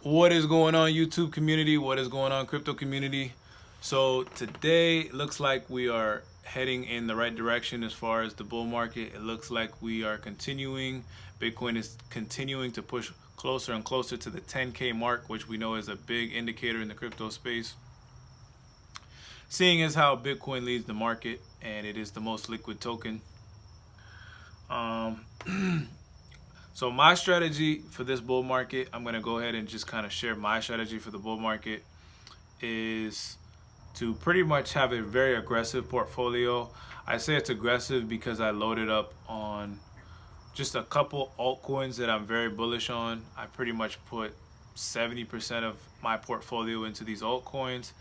What is going on, YouTube community? What is going on, crypto community? So today it looks like we are heading in the right direction as far as the bull market. It looks like we are continuing. Bitcoin is continuing to push closer and closer to the 10K mark, which we know is a big indicator in the crypto space. Seeing as how Bitcoin leads the market and it is the most liquid token. Um, So my strategy for this bull market, I'm going to go ahead and just kind of share my strategy for the bull market, is to pretty much have a very aggressive portfolio. I say it's aggressive because I loaded up on just a couple altcoins that I'm very bullish on. I pretty much put 70% of my portfolio into these altcoins,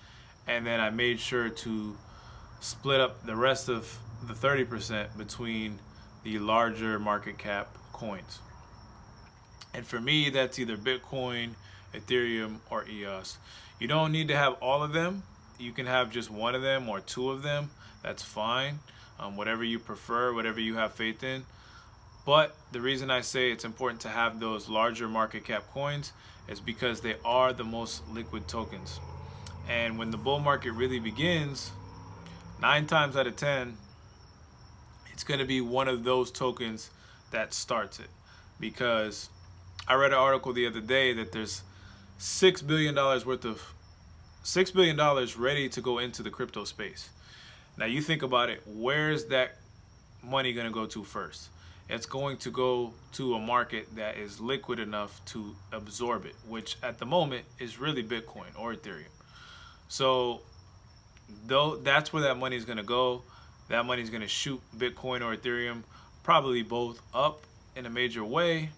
and then I made sure to split up the rest of the 30% between the larger market cap coins. And for me, that's either Bitcoin, Ethereum, or EOS. You don't need to have all of them. You can have just one of them or two of them. That's fine. Whatever you prefer, whatever you have faith in. But the reason I say it's important to have those larger market cap coins is because they are the most liquid tokens. And when the bull market really begins, 9 times out of 10, it's going to be one of those tokens that starts it. Because I read an article the other day that there's $6 billion worth of $6 billion ready to go into the crypto space. Now you think about it, where's that money going to go to first? It's going to go to a market that is liquid enough to absorb it, which at the moment is really Bitcoin or Ethereum. So though that's where that money is going to go. That money is going to shoot Bitcoin or Ethereum, probably both, up in a major way,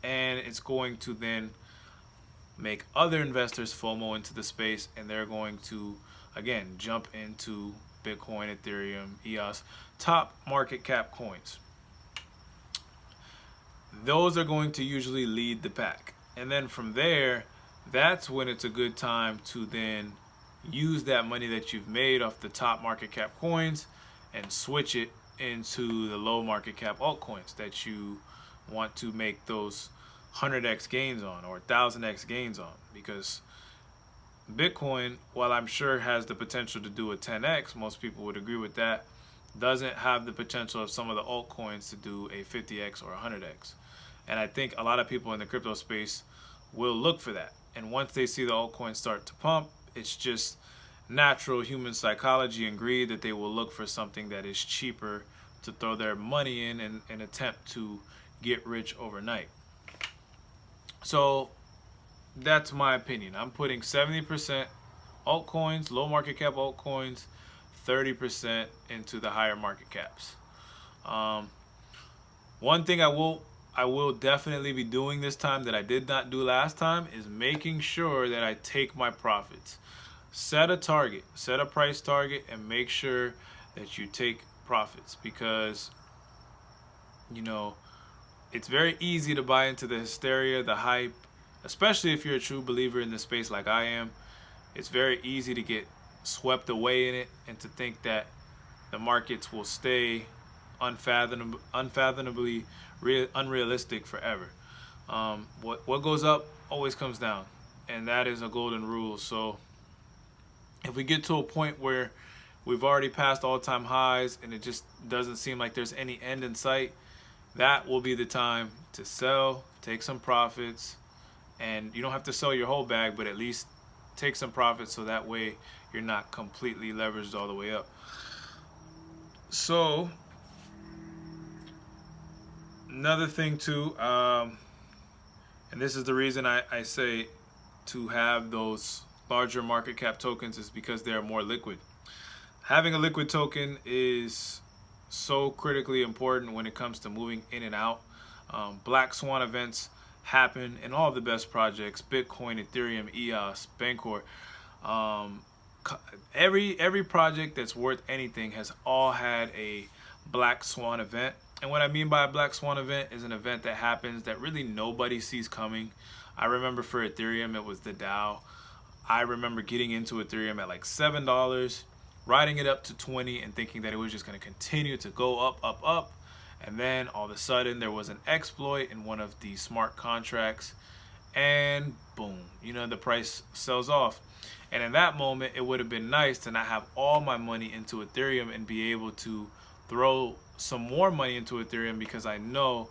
and it's going to then make other investors FOMO into the space, and they're going to again jump into Bitcoin, Ethereum, EOS, top market cap coins. Those are going to usually lead the pack, and then from there, that's when it's a good time to then use that money that you've made off the top market cap coins and switch it into the low market cap altcoins that you want to make those 100x gains on or 1000x gains on. Because Bitcoin, while I'm sure has the potential to do a 10x, most people would agree with that, doesn't have the potential of some of the altcoins to do a 50x or 100x. And I think a lot of people in the crypto space will look for that. And once they see the altcoins start to pump, it's just natural human psychology and greed that they will look for something that is cheaper to throw their money in and attempt to get rich overnight. So that's my opinion. I'm putting 70% altcoins, low market cap altcoins, 30% into the higher market caps. One thing I will definitely be doing this time that I did not do last time is making sure that I take my profits. Set a target, set a price target, and make sure that you take profits, because it's very easy to buy into the hysteria, the hype, especially if you're a true believer in the space like I am. It's very easy to get swept away in it and to think that the markets will stay unfathomably unrealistic forever. What goes up always comes down, and that is a golden rule. So if we get to a point where we've already passed all-time highs and it just doesn't seem like there's any end in sight, that will be the time to sell, take some profits, and you don't have to sell your whole bag, but at least take some profits so that way you're not completely leveraged all the way up. So another thing too, and this is the reason I say to have those larger market cap tokens, is because they are more liquid. Having a liquid token is so critically important when it comes to moving in and out. Black swan events happen in all the best projects: Bitcoin, Ethereum, EOS, Bancor. Every project that's worth anything has all had a black swan event. And what I mean by a black swan event is an event that happens that really nobody sees coming. I remember for Ethereum, it was the DAO. I remember getting into Ethereum at like $7, riding it up to 20 and thinking that it was just going to continue to go up, up, up. And then all of a sudden there was an exploit in one of the smart contracts and boom, you know, the price sells off. And in that moment, it would have been nice to not have all my money into Ethereum and be able to throw some more money into Ethereum because I know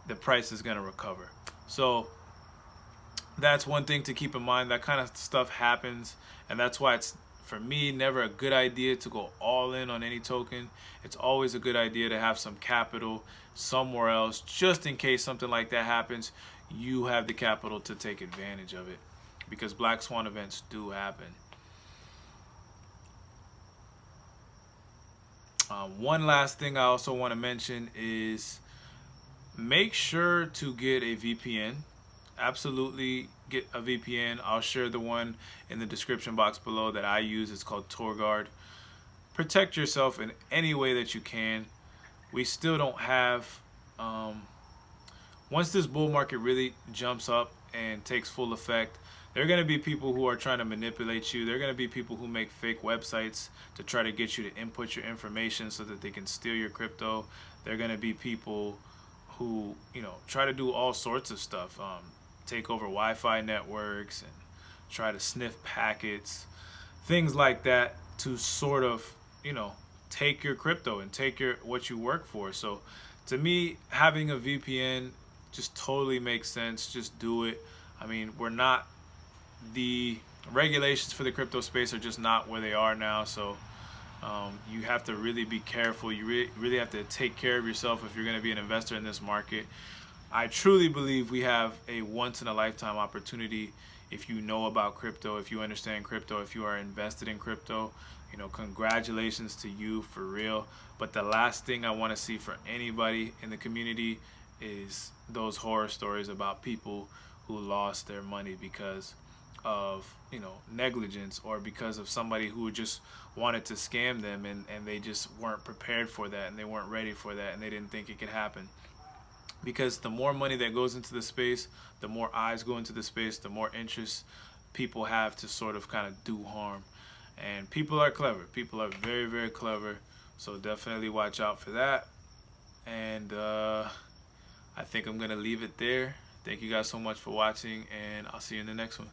the price is going to recover. So that's one thing to keep in mind. That kind of stuff happens, and that's why it's, for me, never a good idea to go all in on any token. It's always a good idea to have some capital somewhere else, just in case something like that happens. You have the capital to take advantage of it, because black swan events do happen. One last thing I also want to mention is make sure to get a VPN. Absolutely get a VPN. I'll share the one in the description box below that I use. It's called TorGuard. Protect yourself in any way that you can. We still don't have, once this bull market really jumps up and takes full effect, there are going to be people who are trying to manipulate you. There are going to be people who make fake websites to try to get you to input your information so that they can steal your crypto. There are going to be people who, you know, try to do all sorts of stuff, take over Wi-Fi networks and try to sniff packets, things like that, to sort of, you know, take your crypto and take your what you work for. So to me, having a VPN just totally makes sense. Just do it. I mean, the regulations for the crypto space are just not where they are now. So you have to really be careful. You really have to take care of yourself if you're going to be an investor in this market. I truly believe we have a once-in-a-lifetime opportunity. If you know about crypto, if you understand crypto, if you are invested in crypto, you know, congratulations to you, for real. But the last thing I want to see for anybody in the community is those horror stories about people who lost their money because of, you know, negligence, or because of somebody who just wanted to scam them, and they just weren't prepared for that, and they weren't ready for that, and they didn't think it could happen. Because the more money that goes into the space, the more eyes go into the space, the more interest people have to sort of kind of do harm. And people are clever. People are very, very clever. So definitely watch out for that. And I think I'm going to leave it there. Thank you guys so much for watching, and I'll see you in the next one.